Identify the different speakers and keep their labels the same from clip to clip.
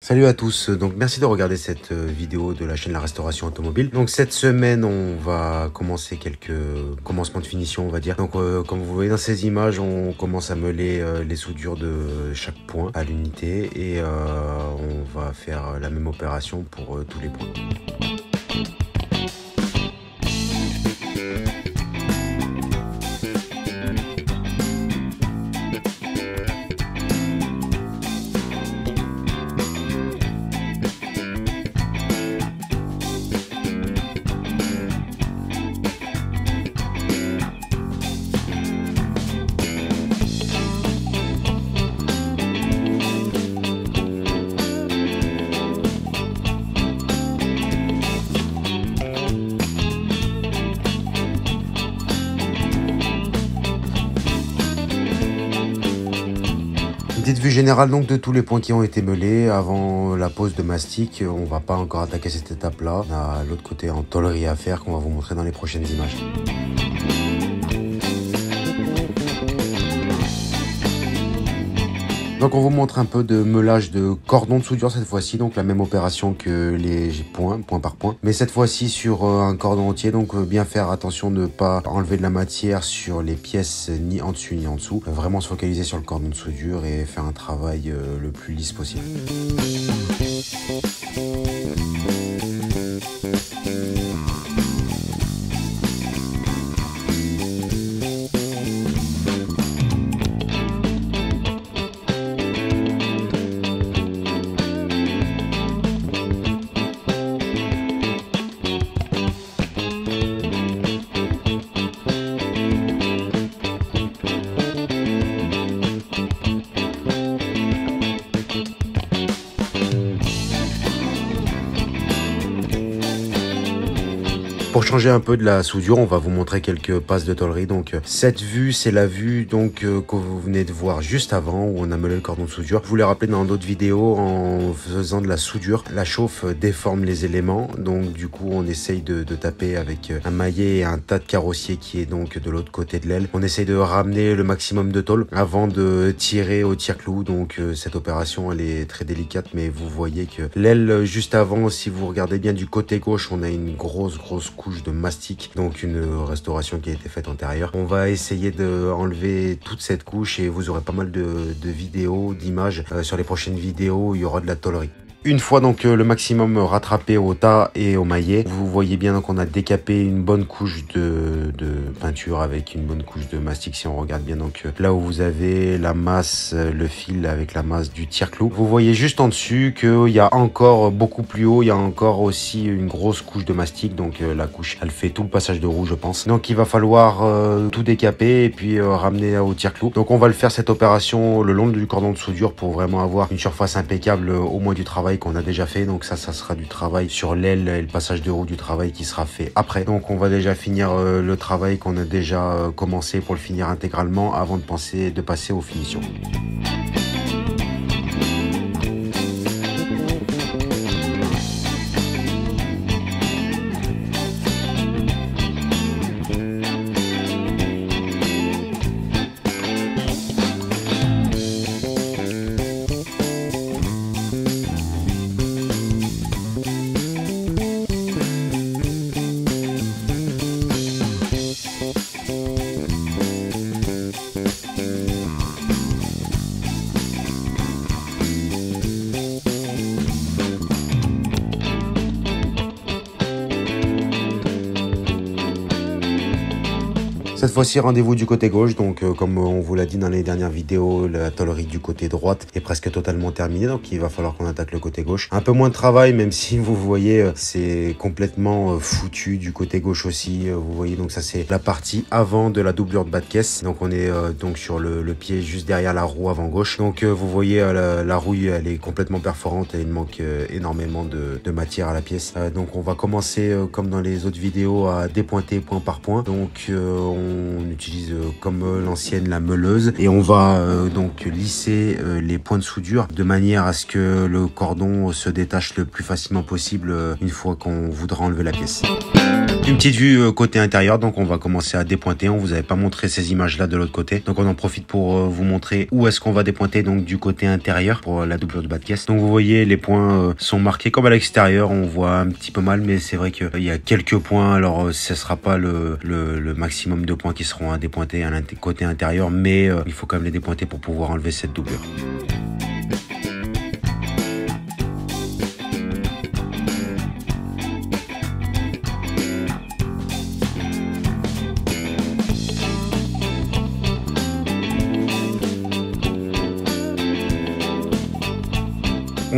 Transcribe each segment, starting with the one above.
Speaker 1: Salut à tous, donc merci de regarder cette vidéo de la chaîne La Restauration Automobile. Donc cette semaine on va commencer quelques commencements de finition on va dire. Donc comme vous voyez dans ces images, on commence à meuler les soudures de chaque point à l'unité et on va faire la même opération pour tous les points. Petite vue générale donc de tous les points qui ont été meulés avant la pose de mastic. On va pas encore attaquer cette étape là. On a l'autre côté en tôlerie à faire qu'on va vous montrer dans les prochaines images. Donc on vous montre un peu de meulage de cordon de soudure cette fois-ci, donc la même opération que les points, point par point, mais cette fois-ci sur un cordon entier, donc bien faire attention de ne pas enlever de la matière sur les pièces ni en dessus ni en dessous, vraiment se focaliser sur le cordon de soudure et faire un travail le plus lisse possible. Pour changer un peu de la soudure, on va vous montrer quelques passes de tôlerie. Donc cette vue, c'est la vue donc que vous venez de voir juste avant où on a meulé le cordon de soudure. Je vous l'ai rappelé dans d'autres vidéos, en faisant de la soudure, la chauffe déforme les éléments. Donc du coup, on essaye de taper avec un maillet et un tas de carrossier qui est donc de l'autre côté de l'aile. On essaye de ramener le maximum de tôle avant de tirer au tire-clou. Donc cette opération, elle est très délicate, mais vous voyez que l'aile juste avant, si vous regardez bien du côté gauche, on a une grosse couche de mastic, donc une restauration qui a été faite antérieure. On va essayer de enlever toute cette couche et vous aurez pas mal de vidéos, d'images sur les prochaines vidéos où il y aura de la tôlerie. Une fois donc le maximum rattrapé au tas et au maillet, vous voyez bien donc on a décapé une bonne couche de peinture avec une bonne couche de mastic. Si on regarde bien donc là où vous avez la masse, le fil avec la masse du tire-clou, vous voyez juste en dessus qu'il y a encore beaucoup plus haut, il y a encore aussi une grosse couche de mastic. Donc la couche elle fait tout le passage de roue je pense. Donc il va falloir tout décaper et puis ramener au tire-clou. Donc on va le faire cette opération le long du cordon de soudure pour vraiment avoir une surface impeccable au moins du travail qu'on a déjà fait. Donc ça sera du travail sur l'aile et le passage de roue du travail qui sera fait après. Donc on va déjà finir le travail qu'on a déjà commencé pour le finir intégralement avant de passer aux finitions. Cette fois-ci, rendez-vous du côté gauche. Donc, comme on vous l'a dit dans les dernières vidéos, la tôlerie du côté droite est presque totalement terminée. Donc, il va falloir qu'on attaque le côté gauche. Un peu moins de travail, même si vous voyez, c'est complètement foutu du côté gauche aussi. Vous voyez, donc ça, c'est la partie avant de la doublure de bas de caisse. Donc, on est donc sur le pied juste derrière la roue avant gauche. Donc, vous voyez, la rouille, elle est complètement perforante et il manque énormément de matière à la pièce. Donc, on va commencer, comme dans les autres vidéos, à dépointer point par point. Donc, on utilise comme l'ancienne la meuleuse et on va donc lisser les points de soudure de manière à ce que le cordon se détache le plus facilement possible une fois qu'on voudra enlever la pièce. Une petite vue côté intérieur, donc on va commencer à dépointer. On vous avait pas montré ces images là de l'autre côté, donc on en profite pour vous montrer où est-ce qu'on va dépointer, donc du côté intérieur pour la doublure de bas de caisse. Donc vous voyez les points sont marqués comme à l'extérieur, on voit un petit peu mal, mais c'est vrai qu'il y a quelques points. Alors ce sera pas le maximum de points qui seront à dépointer à côté intérieur, mais il faut quand même les dépointer pour pouvoir enlever cette doublure.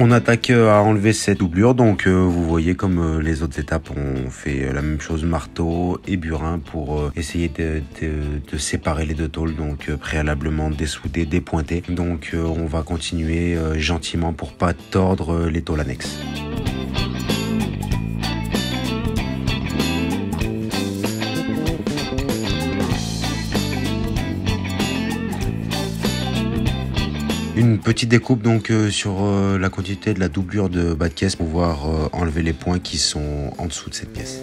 Speaker 1: On attaque à enlever cette doublure, donc vous voyez comme les autres étapes, on fait la même chose, marteau et burin pour essayer de séparer les deux tôles, donc préalablement dessouder, dépointer. Donc on va continuer gentiment pour pas tordre les tôles annexes. Une petite découpe donc sur la quantité de la doublure de bas de caisse pour pouvoir enlever les points qui sont en dessous de cette pièce.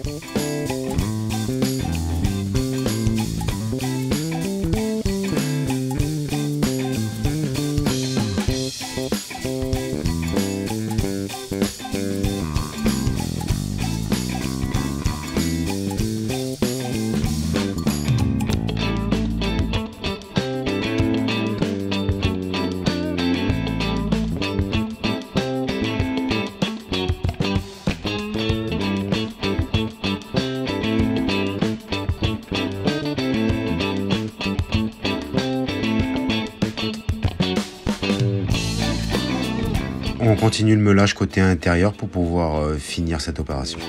Speaker 1: On continue le meulage côté intérieur pour pouvoir finir cette opération.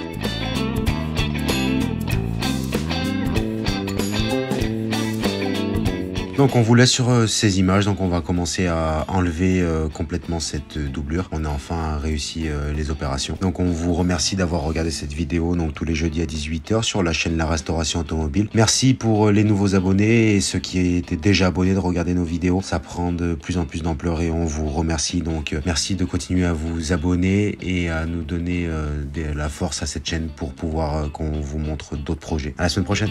Speaker 1: Donc on vous laisse sur ces images, donc on va commencer à enlever complètement cette doublure. On a enfin réussi les opérations. Donc on vous remercie d'avoir regardé cette vidéo donc tous les jeudis à 18 h sur la chaîne La Restauration Automobile. Merci pour les nouveaux abonnés et ceux qui étaient déjà abonnés de regarder nos vidéos. Ça prend de plus en plus d'ampleur et on vous remercie. Donc merci de continuer à vous abonner et à nous donner de la force à cette chaîne pour pouvoir qu'on vous montre d'autres projets. À la semaine prochaine.